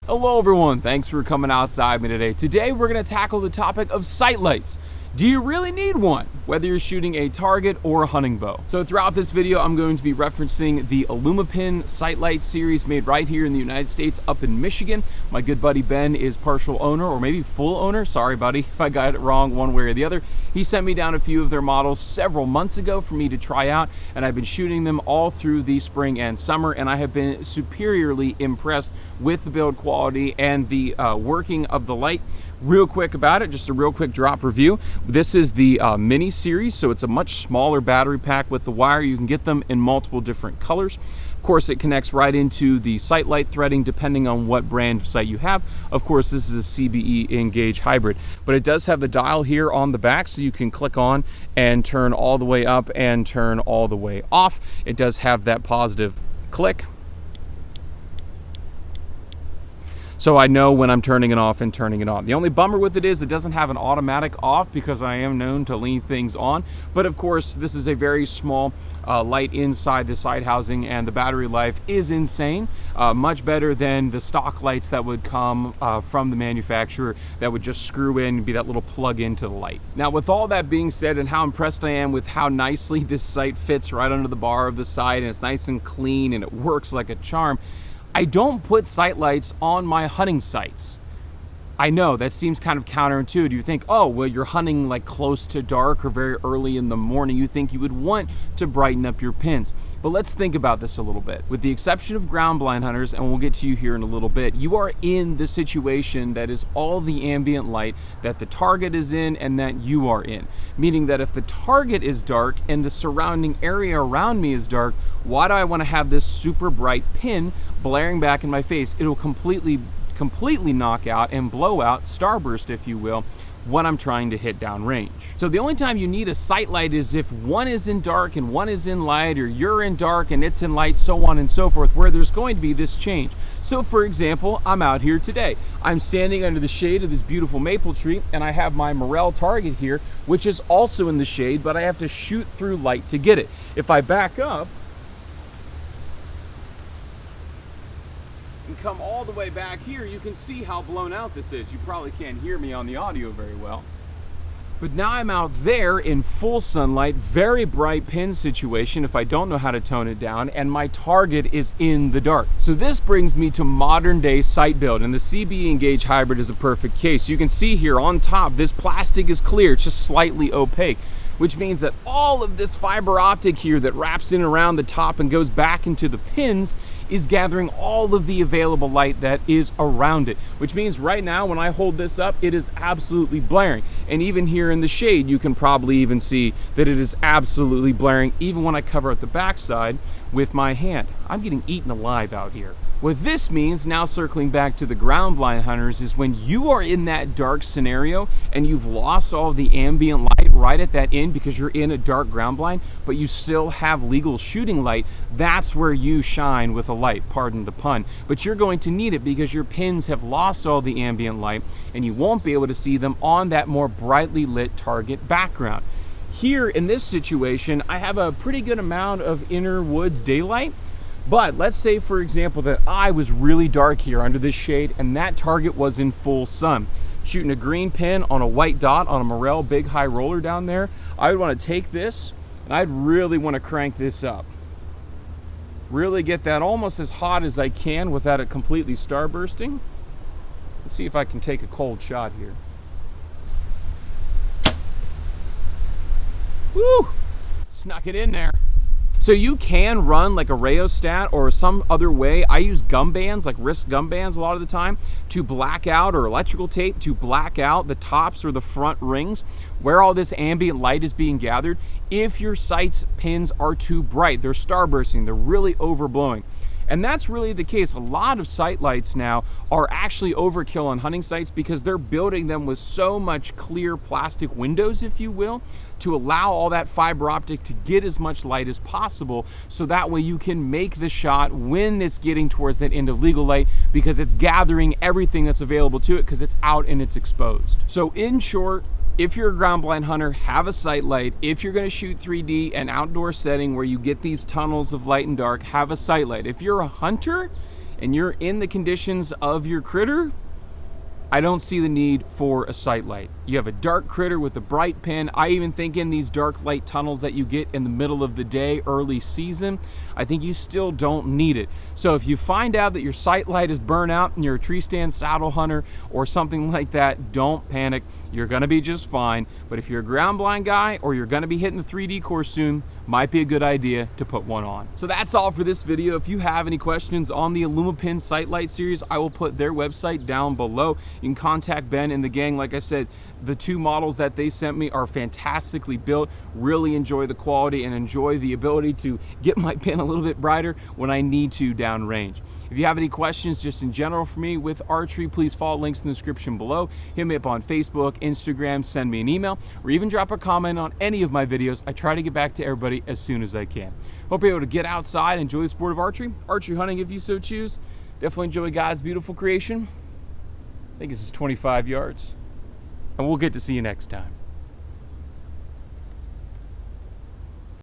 Hello everyone, thanks for coming outside me today. Today we're going to tackle the topic of sight lights. Do you really need one, whether you're shooting a target or a hunting bow? So throughout this video, I'm going to be referencing the Illumapin sight light series made right here in the United States up in Michigan. My good buddy Ben is partial owner, or maybe full owner. Sorry buddy if I got it wrong one way or the other. He sent me down a few of their models several months ago for me to try out, and I've been shooting them all through the spring and summer, and I have been superiorly impressed with the build quality and the working of the light. Real quick about it, just a real quick drop review. This is the mini series, so it's a much smaller battery pack with the wire. You can get them in multiple different colors. Of course, it connects right into the sight light threading depending on what brand of sight you have. Of course, this is a CBE Engage hybrid, but it does have the dial here on the back, so you can click on and turn all the way up and turn all the way off. It does have that positive click, so I know when I'm turning it off and turning it on. The only bummer with it is it doesn't have an automatic off, because I am known to leave things on. But of course, this is a very small light inside the sight housing, and the battery life is insane. Much better than the stock lights that would come from the manufacturer that would just screw in and be that little plug into the light. Now, with all that being said, and how impressed I am with how nicely this sight fits right under the bar of the sight, and it's nice and clean and it works like a charm, I don't put sight lights on my hunting sights. I know that seems kind of counterintuitive. You think, oh, well, you're hunting like close to dark or very early in the morning. You think you would want to brighten up your pins. But let's think about this a little bit. With the exception of ground blind hunters, and we'll get to you here in a little bit, you are in the situation that is all the ambient light that the target is in and that you are in. Meaning that if the target is dark and the surrounding area around me is dark, why do I want to have this super bright pin blaring back in my face? It'll completely knock out and blow out, starburst if you will, when I'm trying to hit downrange. So the only time you need a sight light is if one is in dark and one is in light, or you're in dark and it's in light, so on and so forth, where there's going to be this change. So for example, I'm out here today. I'm standing under the shade of this beautiful maple tree, and I have my morel target here, which is also in the shade, but I have to shoot through light to get it. If I back up and come all the way back here, you can see how blown out this is. You probably can't hear me on the audio very well. But now I'm out there in full sunlight, very bright pin situation if I don't know how to tone it down, and my target is in the dark. So this brings me to modern day sight build, and the CBE Engage hybrid is a perfect case. You can see here on top, this plastic is clear, it's just slightly opaque, which means that all of this fiber optic here that wraps in around the top and goes back into the pins is gathering all of the available light that is around it, which means right now when I hold this up, it is absolutely blaring. And even here in the shade, you can probably even see that it is absolutely blaring, even when I cover up the backside with my hand. I'm getting eaten alive out here. What this means, now circling back to the ground blind hunters, is when you are in that dark scenario and you've lost all the ambient light right at that end because you're in a dark ground blind, but you still have legal shooting light, that's where you shine with a light, pardon the pun. But you're going to need it because your pins have lost all the ambient light and you won't be able to see them on that more brightly lit target background. Here in this situation, I have a pretty good amount of inner woods daylight. But let's say, for example, that I was really dark here under this shade and that target was in full sun. Shooting a green pin on a white dot on a morel big high roller down there, I would want to take this and I'd really want to crank this up. Really get that almost as hot as I can without it completely starbursting. Let's see if I can take a cold shot here. Woo! Snuck it in there. So you can run like a rheostat or some other way. I use gum bands, like wrist gum bands a lot of the time, to black out, or electrical tape to black out the tops or the front rings where all this ambient light is being gathered. If your sight's pins are too bright, they're starbursting, they're really overblowing. And that's really the case. A lot of sight lights now are actually overkill on hunting sites because they're building them with so much clear plastic windows, if you will, to allow all that fiber optic to get as much light as possible, so that way you can make the shot when it's getting towards that end of legal light, because it's gathering everything that's available to it because it's out and it's exposed. So in short, if you're a ground blind hunter, have a sight light. If you're going to shoot 3D and outdoor setting where you get these tunnels of light and dark, have a sight light. If you're a hunter and you're in the conditions of your critter, I don't see the need for a sight light. You have a dark critter with a bright pin. I even think in these dark light tunnels that you get in the middle of the day, early season, I think you still don't need it. So if you find out that your sight light is burnt out and you're a tree stand saddle hunter or something like that, don't panic. You're gonna be just fine. But if you're a ground blind guy or you're gonna be hitting the 3D course soon, might be a good idea to put one on. So that's all for this video. If you have any questions on the Illumapin sight light series, I will put their website down below. You can contact Ben and the gang. Like I said, the 2 models that they sent me are fantastically built. Really enjoy the quality and enjoy the ability to get my pin a little bit brighter when I need to downrange. If you have any questions just in general for me with archery, please follow links in the description below. Hit me up on Facebook, Instagram, send me an email, or even drop a comment on any of my videos. I try to get back to everybody as soon as I can. Hope you're able to get outside, enjoy the sport of archery hunting if you so choose. Definitely enjoy God's beautiful creation. I think this is 25 yards. And we'll get to see you next time.